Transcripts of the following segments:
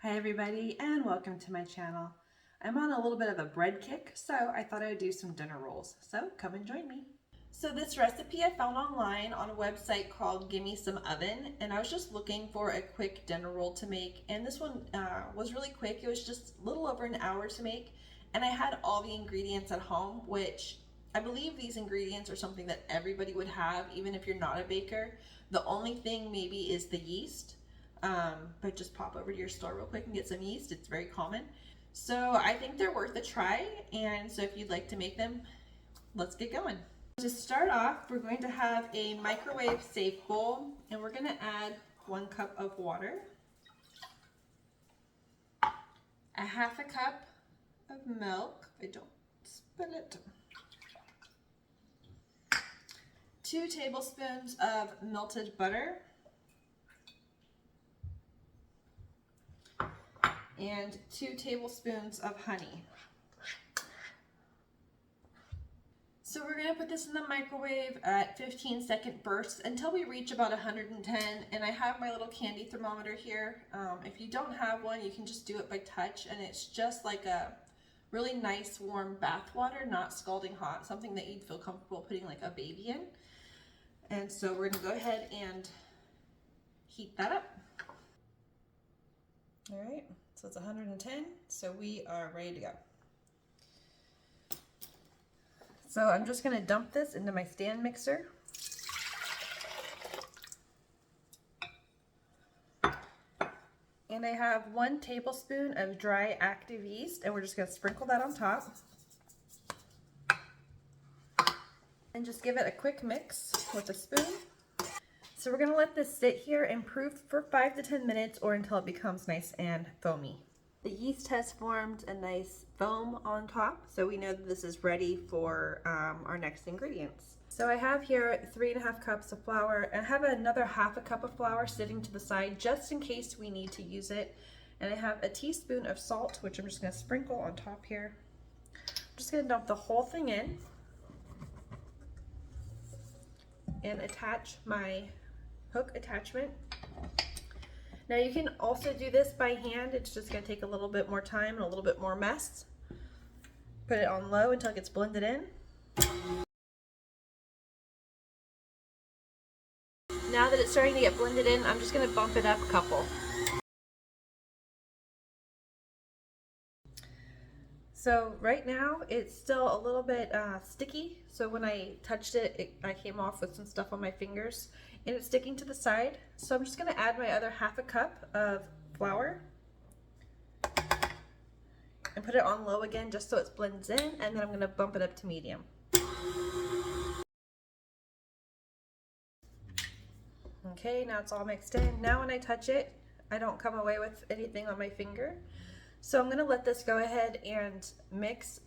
Hi everybody and welcome to my channel. I'm on a little bit of a bread kick, so I thought I would do some dinner rolls. So come and join me. So this recipe I found online on a website called Gimme Some Oven, and I was just looking for a quick dinner roll to make, and this one was really quick. It was just a little over an hour to make, and I had all the ingredients at home, which I believe these ingredients are something that everybody would have even if you're not a baker. The only thing maybe is the yeast. But just pop over to your store real quick and get some yeast. It's very common. So I think they're worth a try. And so if you'd like to make them, let's get going. To start off, we're going to have a microwave safe bowl and we're going to add 1 cup of water, a half a cup of milk. I don't spill it. 2 tablespoons of melted butter, and 2 tablespoons of honey. So we're going to put this in the microwave at 15-second bursts until we reach about 110, and I have my little candy thermometer here. If you don't have one, you can just do it by touch, and it's just like a really nice warm bath water, not scalding hot, something that you'd feel comfortable putting like a baby in. And so we're going to go ahead and heat that up. All right. So it's 110, so we are ready to go. So I'm just going to dump this into my stand mixer. And I have 1 tablespoon of dry active yeast, and we're just going to sprinkle that on top. And just give it a quick mix with a spoon. So we're going to let this sit here and proof for 5 to 10 minutes or until it becomes nice and foamy. The yeast has formed a nice foam on top, so we know that this is ready for our next ingredients. So I have here 3.5 cups of flour, and I have another half a cup of flour sitting to the side just in case we need to use it. And I have a teaspoon of salt, which I'm just going to sprinkle on top here. I'm just going to dump the whole thing in and attach my hook attachment. Now you can also do this by hand. It's just going to take a little bit more time and a little bit more mess. Put it on low until it gets blended in. Now that it's starting to get blended in, I'm just going to bump it up a couple. So right now it's still a little bit sticky, so when I touched it, I came off with some stuff on my fingers, and it's sticking to the side. So I'm just going to add my other half a cup of flour and put it on low again just so it blends in, and then I'm going to bump it up to medium. Okay, now it's all mixed in. Now when I touch it, I don't come away with anything on my finger. So I'm going to let this go ahead and mix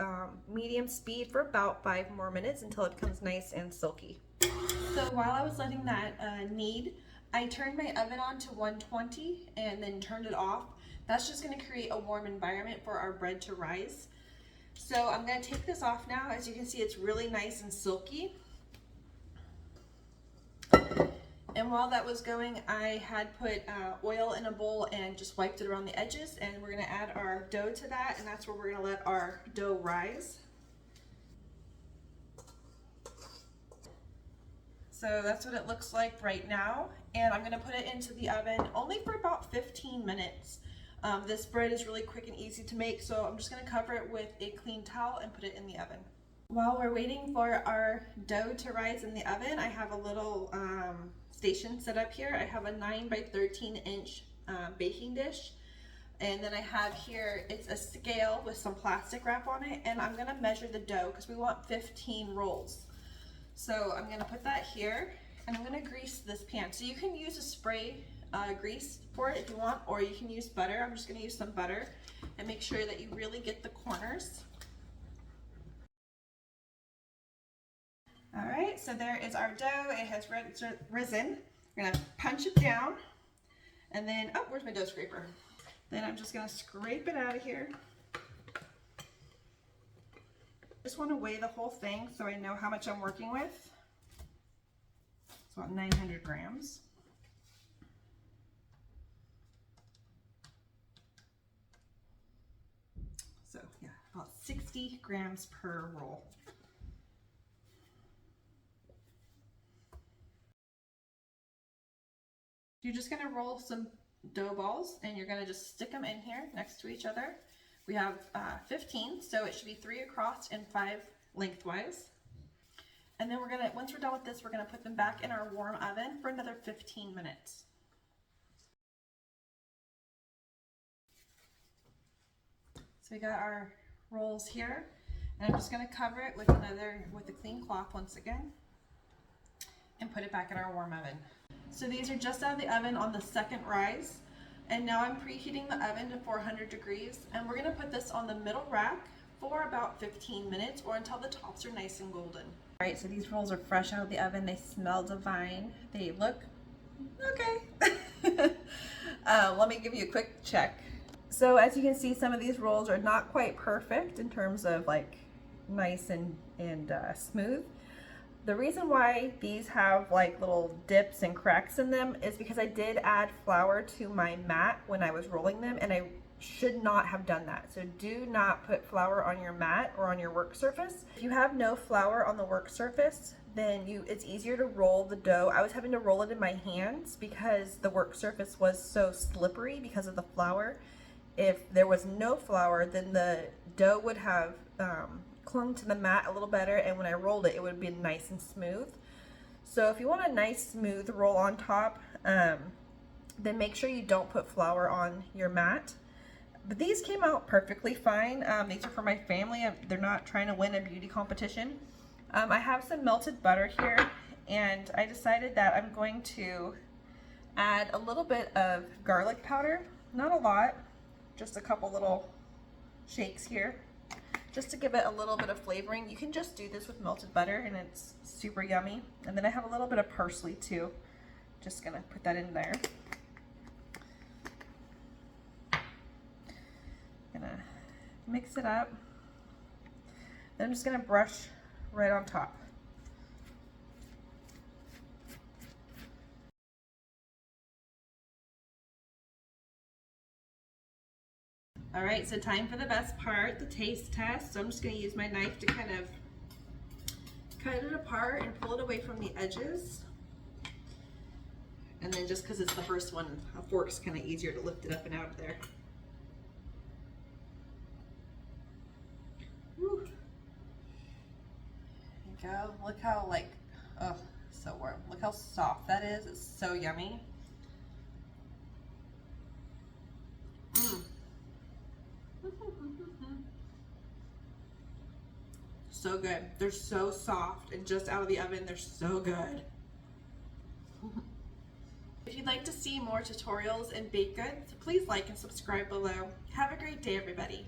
medium speed for about 5 more minutes until it becomes nice and silky. So while I was letting that knead, I turned my oven on to 120 and then turned it off. That's just going to create a warm environment for our bread to rise. So I'm going to take this off now. As you can see, it's really nice and silky. And while that was going, I had put oil in a bowl and just wiped it around the edges, and we're going to add our dough to that, and that's where we're going to let our dough rise. So that's what it looks like right now, and I'm going to put it into the oven only for about 15 minutes. This bread is really quick and easy to make, so I'm just going to cover it with a clean towel and put it in the oven. While we're waiting for our dough to rise in the oven, I have a little station set up here. I have a 9 by 13 inch baking dish, and then I have here, it's a scale with some plastic wrap on it, and I'm going to measure the dough because we want 15 rolls. So I'm going to put that here, and I'm going to grease this pan. So you can use a spray grease for it if you want, or you can use butter. I'm just going to use some butter and make sure that you really get the corners. All right, so there is our dough. It has risen. We're gonna punch it down, and then, oh, where's my dough scraper? Then I'm just gonna scrape it out of here. Just wanna weigh the whole thing so I know how much I'm working with. It's about 900 grams. So yeah, about 60 grams per roll. You're just gonna roll some dough balls and you're gonna just stick them in here next to each other. We have 15, so it should be 3 across and 5 lengthwise. And then once we're done with this, we're gonna put them back in our warm oven for another 15 minutes. So we got our rolls here, and I'm just gonna cover it with a clean cloth once again, and put it back in our warm oven. So these are just out of the oven on the second rise, and now I'm preheating the oven to 400 degrees, and we're gonna put this on the middle rack for about 15 minutes or until the tops are nice and golden. All right, so these rolls are fresh out of the oven. They smell divine. They look okay. Let me give you a quick check. So as you can see, some of these rolls are not quite perfect in terms of like nice and smooth. The reason why these have like little dips and cracks in them is because I did add flour to my mat when I was rolling them, and I should not have done that. So do not put flour on your mat or on your work surface. If you have no flour on the work surface, then it's easier to roll the dough. I was having to roll it in my hands because the work surface was so slippery because of the flour. If there was no flour, then the dough would have clung to the mat a little better, and when I rolled it, it would be nice and smooth. So if you want a nice smooth roll on top, then make sure you don't put flour on your mat. But these came out perfectly fine. These are for my family. They're not trying to win a beauty competition. I have some melted butter here, and I decided that I'm going to add a little bit of garlic powder. Not a lot, just a couple little shakes here, just to give it a little bit of flavoring. You can just do this with melted butter and it's super yummy. And then I have a little bit of parsley too. Just gonna put that in there. Gonna mix it up. Then I'm just gonna brush right on top. All right, so time for the best part, the taste test. So I'm just gonna use my knife to kind of cut it apart and pull it away from the edges. And then just because it's the first one, a fork's kind of easier to lift it up and out of there. Woo. There you go. Look how oh, so warm. Look how soft that is. It's so yummy. So good. They're so soft and just out of the oven. They're so good. If you'd like to see more tutorials and baked goods, please like and subscribe below. Have a great day, everybody.